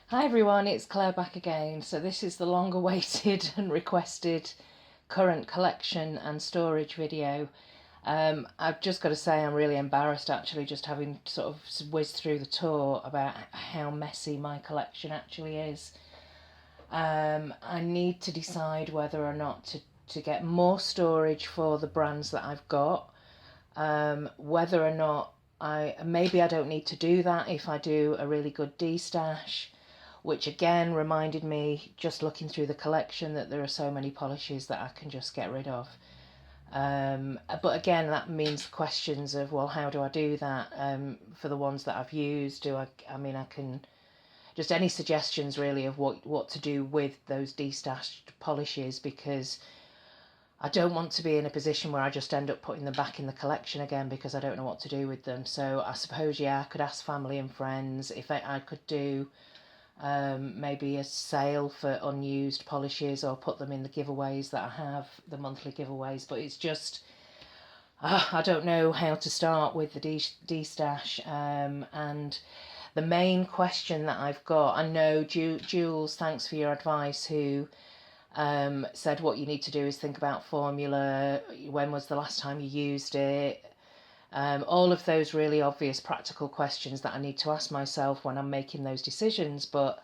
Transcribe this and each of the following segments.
Hi everyone, it's Claire back again. So this is the long awaited and requested current collection and storage video. I've just got to say I'm really embarrassed actually, just having sort of whizzed through the tour about how messy my collection actually is. I need to decide whether or not to get more storage for the brands that I've got. Whether or not maybe I don't need to do that if I do a really good Destash, which again reminded me, just looking through the collection, that there are so many polishes that I can just get rid of. But again, that means questions of, well, how do I do that? For the ones that I've used, I can, just any suggestions really of what to do with those destashed polishes, because I don't want to be in a position where I just end up putting them back in the collection again because I don't know what to do with them. So I suppose, yeah, I could ask family and friends if I could do maybe a sale for unused polishes, or put them in the giveaways that I have, the monthly giveaways. But it's just, I don't know how to start with the Destash. And the main question that I've got, I know Jules, thanks for your advice, who said what you need to do is think about formula, when was the last time you used it, all of those really obvious practical questions that I need to ask myself when I'm making those decisions. But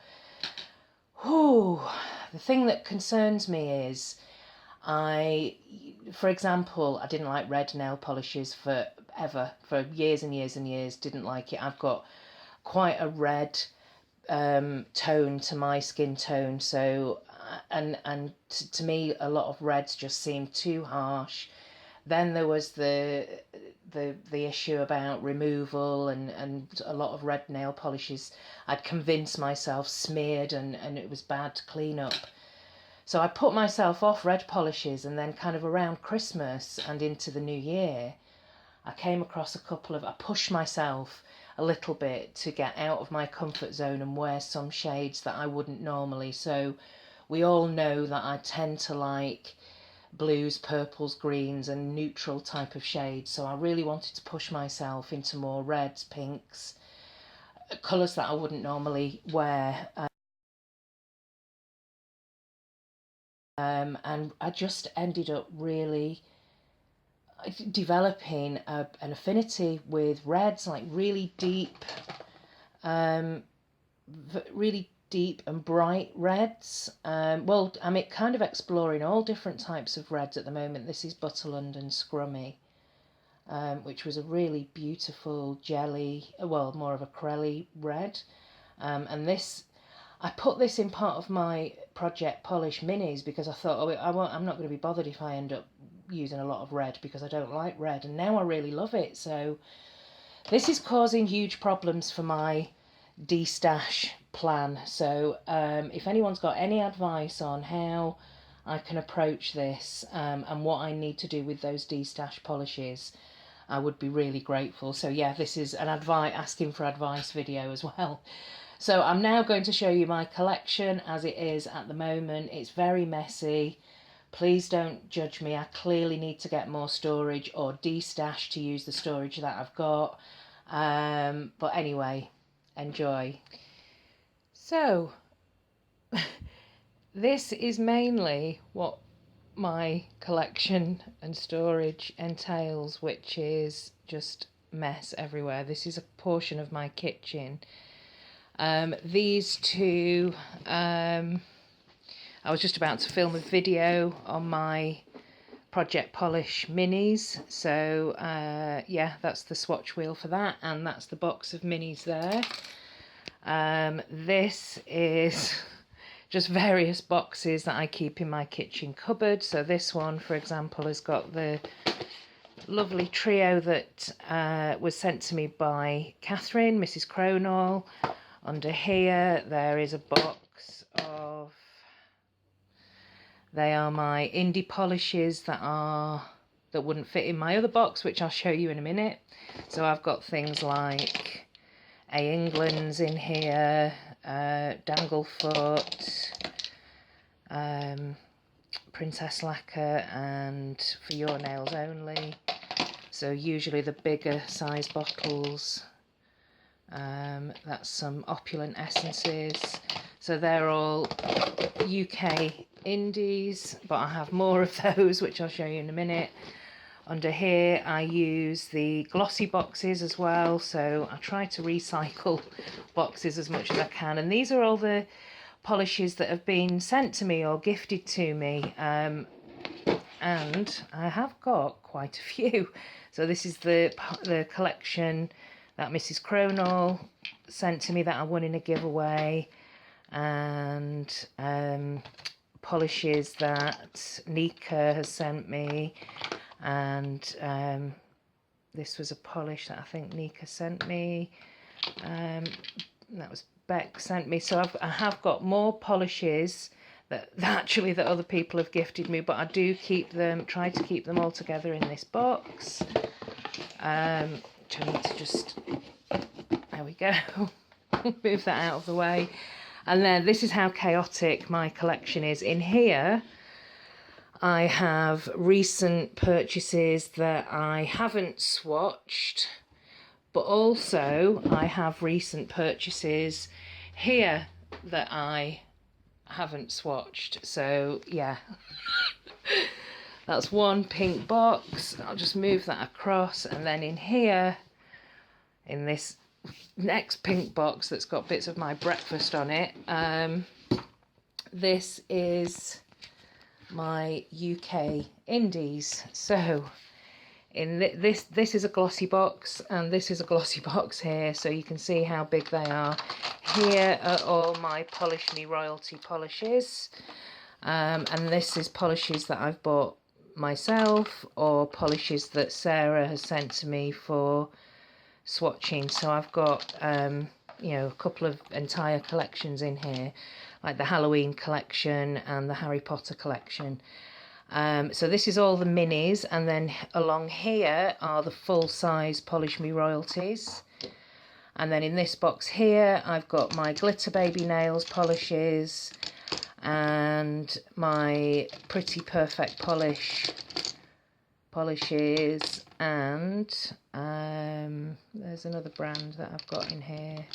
the thing that concerns me is, for example, I didn't like red nail polishes for years and years and years, didn't like it. I've got quite a red tone to my skin tone, so to me a lot of reds just seem too harsh. Then there was the issue about removal, and a lot of red nail polishes I'd convinced myself smeared, and it was bad to clean up. So I put myself off red polishes, and then kind of around Christmas and into the new year, I came across I pushed myself a little bit to get out of my comfort zone and wear some shades that I wouldn't normally. So we all know that I tend to like blues, purples, greens and neutral type of shades. So I really wanted to push myself into more reds, pinks, colours that I wouldn't normally wear. And I just ended up really developing an affinity with reds, like um, really deep and bright reds. Well, I'm kind of exploring all different types of reds at the moment. This is Butterland and Scrummy, which was a really beautiful jelly, well, more of a corelli red. And this, I put this in part of my Project Polish minis because I thought, I'm not going to be bothered if I end up using a lot of red, because I don't like red, and now I really love it. So this is causing huge problems for my Destash plan. So if anyone's got any advice on how I can approach this, and what I need to do with those Destash polishes, I would be really grateful. So yeah, this is an asking for advice video as well. So I'm now going to show you my collection as it is at the moment. It's very messy. Please don't judge me. I clearly need to get more storage or Destash to use the storage that I've got. But anyway, enjoy. So this is mainly what my collection and storage entails, which is just mess everywhere. This is a portion of my kitchen. These two, I was just about to film a video on my Project Polish minis. So yeah, that's the swatch wheel for that, and that's the box of minis there. This is just various boxes that I keep in my kitchen cupboard. So this one, for example, has got the lovely trio that was sent to me by Catherine, Mrs. Cronall. Under here there is a box of, they are my indie polishes that wouldn't fit in my other box, which I'll show you in a minute. So I've got things like A. England's in here, Danglefoot, Princess Lacquer, and For Your Nails Only. So usually the bigger size bottles. That's some opulent essences. So they're all UK indies, but I have more of those, which I'll show you in a minute. Under here I use the glossy boxes as well, so I try to recycle boxes as much as I can, and these are all the polishes that have been sent to me or gifted to me, and I have got quite a few. So this is the collection that Mrs. Cronall sent to me that I won in a giveaway, and polishes that Nika has sent me, and this was a polish that I think Nika sent me, that was Beck sent me. So I have got more polishes that other people have gifted me, but I do keep them, try to keep them all together in this box, which I need to just, there we go, move that out of the way. And then this is how chaotic my collection is. In here I have recent purchases that I haven't swatched, but also I have recent purchases here that I haven't swatched. So yeah, that's one pink box. I'll just move that across, and then in here, in this next pink box that's got bits of my breakfast on it, this is my UK indies. So in this is a glossy box, and this is a glossy box here, so you can see how big they are. Here are all my Polish Me Royalty polishes, and this is polishes that I've bought myself or polishes that Sarah has sent to me for swatching. So I've got you know, a couple of entire collections in here, like the Halloween collection and the Harry Potter collection. So this is all the minis, and then along here are the full-size Polish Me Royalties. And then in this box here I've got my Glitter Baby Nails polishes and my Pretty Perfect polishes, and there's another brand that I've got in here,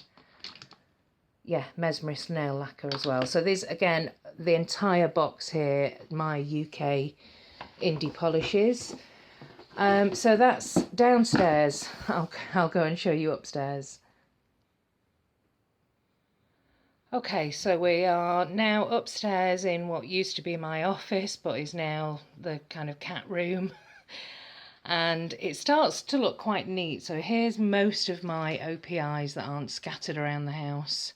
yeah, Mesmerist nail lacquer as well. So there's, again, the entire box here, my UK indie polishes. So that's downstairs. I'll go and show you upstairs. Okay, so we are now upstairs in what used to be my office, but is now the kind of cat room. And it starts to look quite neat. So here's most of my OPIs that aren't scattered around the house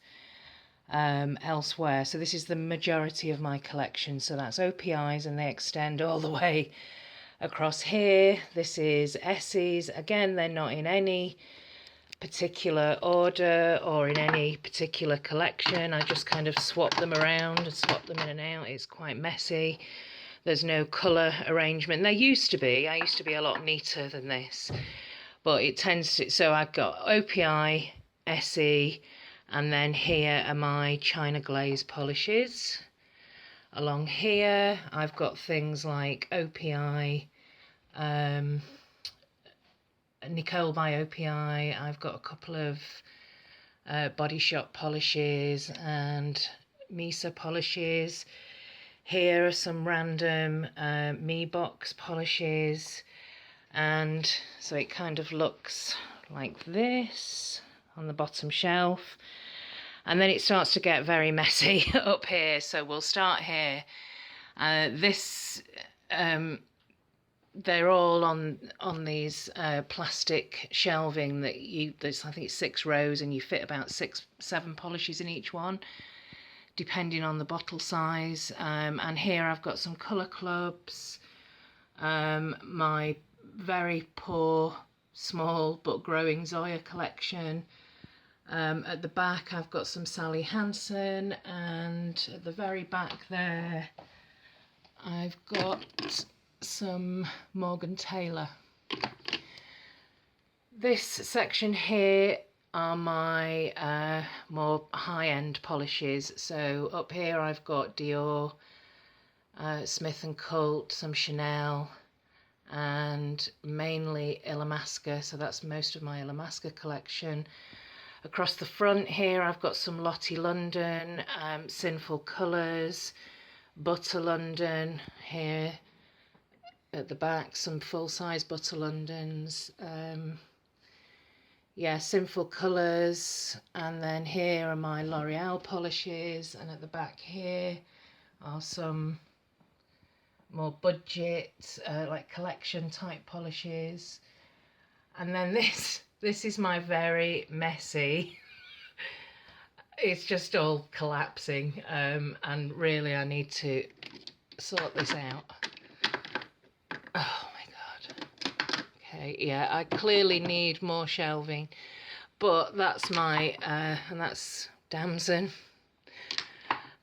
elsewhere. So this is the majority of my collection. So that's OPIs, and they extend all the way across here. This is Essie's. Again, they're not in any particular order or in any particular collection. I just kind of swap them around and swap them in and out. It's quite messy. There's no colour arrangement. There used to be. I used to be a lot neater than this, but it tends to. So I've got OPI, Essie, and then here are my China Glaze polishes. Along here I've got things like OPI, Nicole by OPI. I've got a couple of Body Shop polishes and Misa polishes. Here are some random Me Box polishes, and so it kind of looks like this on the bottom shelf, and then it starts to get very messy up here. So we'll start here. They're all on these plastic shelving that there's, I think it's 6 rows, and you fit about 6-7 polishes in each one, depending on the bottle size. And here I've got some colour clubs, my very poor, small but growing Zoya collection. At the back I've got some Sally Hansen, and at the very back there I've got some Morgan Taylor. This section here are my more high-end polishes. So up here I've got Dior, Smith & Colt, some Chanel, and mainly Illamasqua. So that's most of my Illamasqua collection. Across the front here I've got some Lottie London, Sinful Colours, Butter London. Here at the back some full-size Butter Londons, yeah, Sinful Colours. And then here are my L'Oreal polishes, and at the back here are some more budget, like collection type polishes. And then this is my very messy, it's just all collapsing, and really I need to sort this out. Oh my god. Okay, yeah, I clearly need more shelving, but that's my and that's Damson.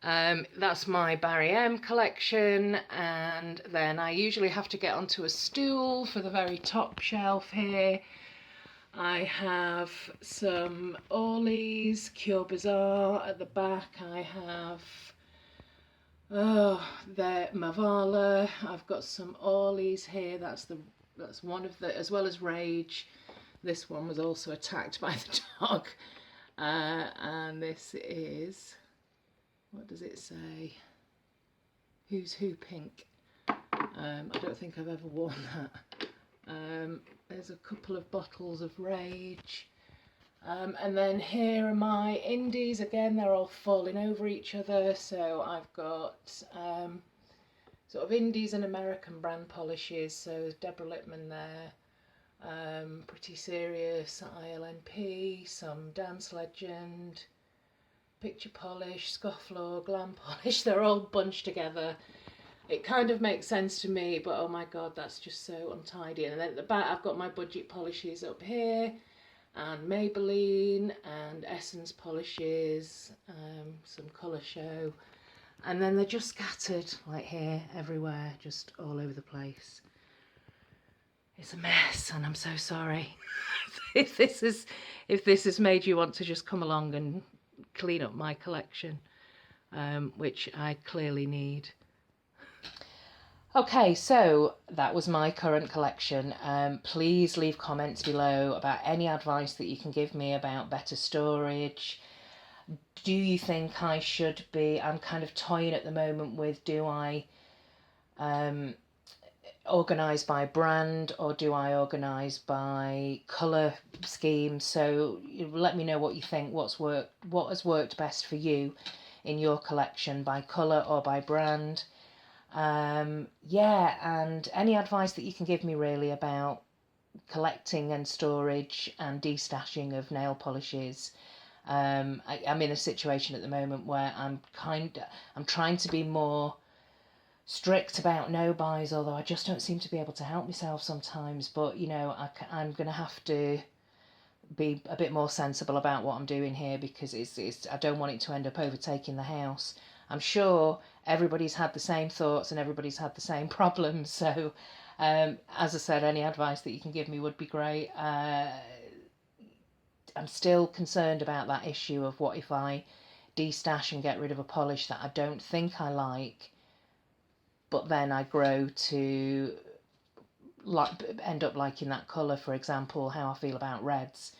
That's my Barry M collection, and then I usually have to get onto a stool for the very top shelf here. I have some Orly's Cure Bazaar at the back. I have the Mavala. I've got some Orly's here. That's one of the, as well as Rage. This one was also attacked by the dog. And this is, what does it say? Who's Who Pink. I don't think I've ever worn that. There's a couple of bottles of Rage. And then here are my indies. Again, they're all falling over each other. So I've got sort of indies and American brand polishes. So there's Deborah Lippmann there. Pretty Serious, ILNP, some Dance Legend, Picture Polish, Scofflaw, Glam Polish. They're all bunched together. It kind of makes sense to me, but oh my god, that's just so untidy. And then at the back I've got my budget polishes up here, and Maybelline and Essence polishes, some Colour Show, and then they're just scattered like here, everywhere, just all over the place. It's a mess, and I'm so sorry. if this has made you want to just come along and clean up my collection, which I clearly need. Okay, so that was my current collection. Please leave comments below about any advice that you can give me about better storage. Do you think I should be, I'm kind of toying at the moment with, do I organise by brand, or do I organise by colour scheme? So let me know what you think, what has worked best for you in your collection, by colour or by brand. Yeah, and any advice that you can give me really about collecting and storage and destashing of nail polishes. I'm in a situation at the moment where I'm trying to be more strict about no buys, although I just don't seem to be able to help myself sometimes. But you know, I'm gonna have to be a bit more sensible about what I'm doing here, because I don't want it to end up overtaking the house. I'm sure everybody's had the same thoughts and everybody's had the same problems. So, as I said, any advice that you can give me would be great. I'm still concerned about that issue of what if I destash and get rid of a polish that I don't think I like, but then I grow to end up liking that colour, for example, how I feel about reds.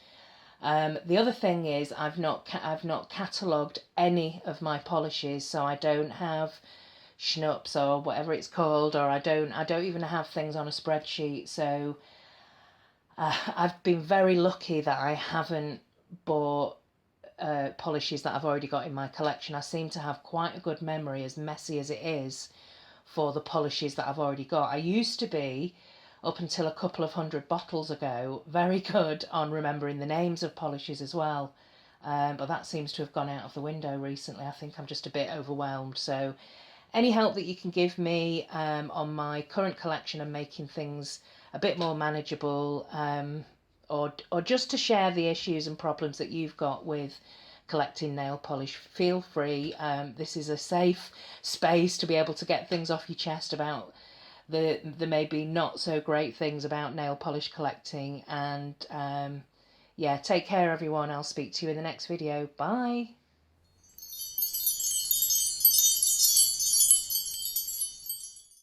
The other thing is I've not catalogued any of my polishes, so I don't have schnapps or whatever it's called, or I don't even have things on a spreadsheet. So I've been very lucky that I haven't bought polishes that I've already got in my collection. I seem to have quite a good memory, as messy as it is, for the polishes that I've already got. I used to be, up until a couple of 100 bottles ago, very good on remembering the names of polishes as well. But that seems to have gone out of the window recently. I think I'm just a bit overwhelmed. So any help that you can give me on my current collection and making things a bit more manageable, or just to share the issues and problems that you've got with collecting nail polish, feel free. This is a safe space to be able to get things off your chest about the maybe not so great things about nail polish collecting. And yeah, take care everyone. I'll speak to you in the next video. Bye.